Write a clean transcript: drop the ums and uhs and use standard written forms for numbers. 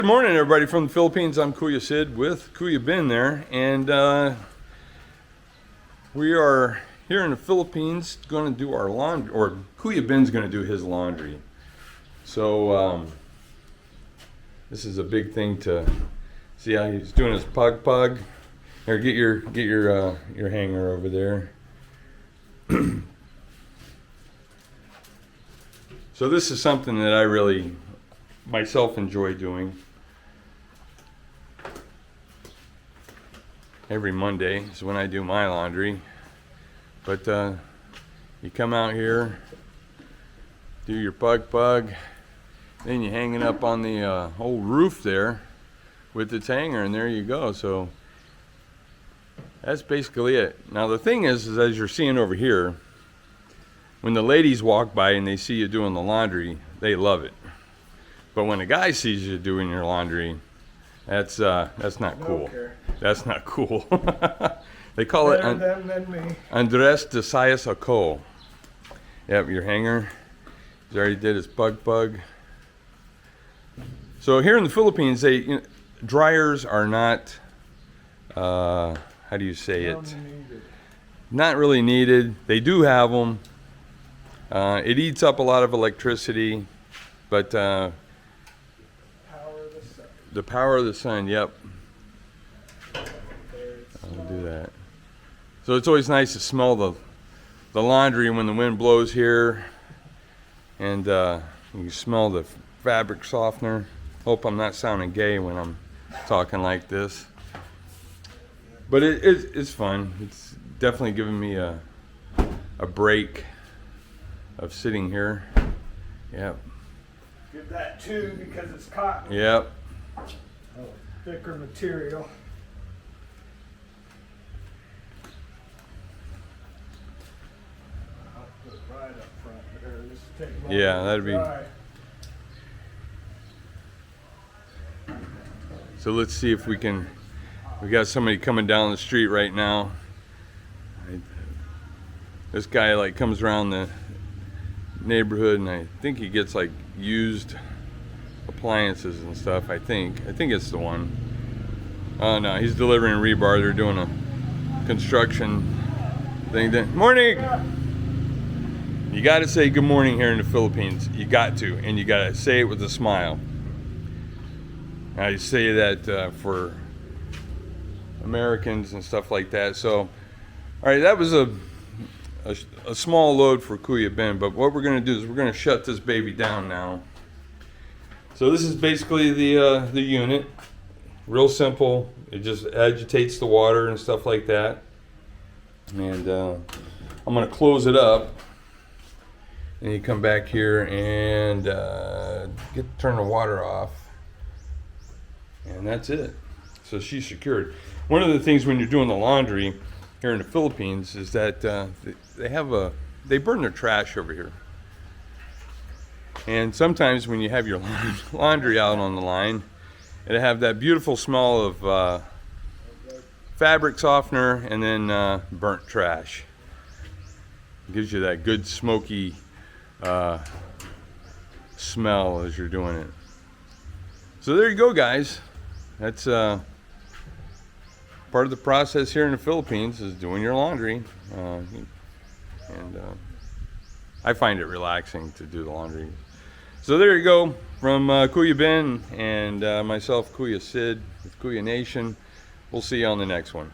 Good morning, everybody from the Philippines. I'm Kuya Sid with Kuya Ben there, and we are here in the Philippines going to do our laundry, or Kuya Ben's going to do his laundry. So this is a big thing to see how he's doing his pug. Here, get your hanger over there. So this is something that I really myself enjoy doing. Every Monday is when I do my laundry. But you come out here, do your pug, then you hang it up on the old roof there with its hanger, and there you go. So that's basically it. Now the thing is as you're seeing over here, when the ladies walk by and they see you doing the laundry, they love it. But when a guy sees you doing your laundry, that's not cool. That's not cool. They call it Andres de Sayas Ako. Yep, your hanger. He's already did his pug. So here in the Philippines, dryers are not, how do you say it? Not really needed. They do have them. It eats up a lot of electricity, but the power of the sun, yep. I'll do that. So it's always nice to smell the laundry when the wind blows here, and you can smell the fabric softener. Hope I'm not sounding gay when I'm talking like this, but it's fun. It's definitely giving me a break of sitting here. Yep. Give that two because it's cotton. Yep. Thicker material. I'll put it right up front there. This will take longer Yeah, to that'd be. dry. So let's see if we can. We got somebody coming down the street right now. This guy like comes around the neighborhood, and I think he gets like used appliances and stuff. I think it's the one. Oh no, he's delivering rebar. They're doing a construction thing. Morning. You got to say good morning here in the Philippines. You got to, and you got to say it with a smile. I say that for Americans and stuff like that. So, all right, that was a small load for Kuya Ben, but what we're going to do is we're going to shut this baby down now. So this is basically the unit. Real simple. It just agitates the water and stuff like that. And I'm going to close it up. And you come back here and turn the water off. And that's it. So she's secured. One of the things when you're doing the laundry here in the Philippines is that they burn their trash over here. And sometimes when you have your laundry out on the line, it'll have that beautiful smell of fabric softener and then burnt trash. It gives you that good smoky smell as you're doing it. So there you go, guys. That's part of the process here in the Philippines is doing your laundry. And I find it relaxing to do the laundry. So there you go, from Kuya Ben and myself, Kuya Sid with Kuya Nation. We'll see you on the next one.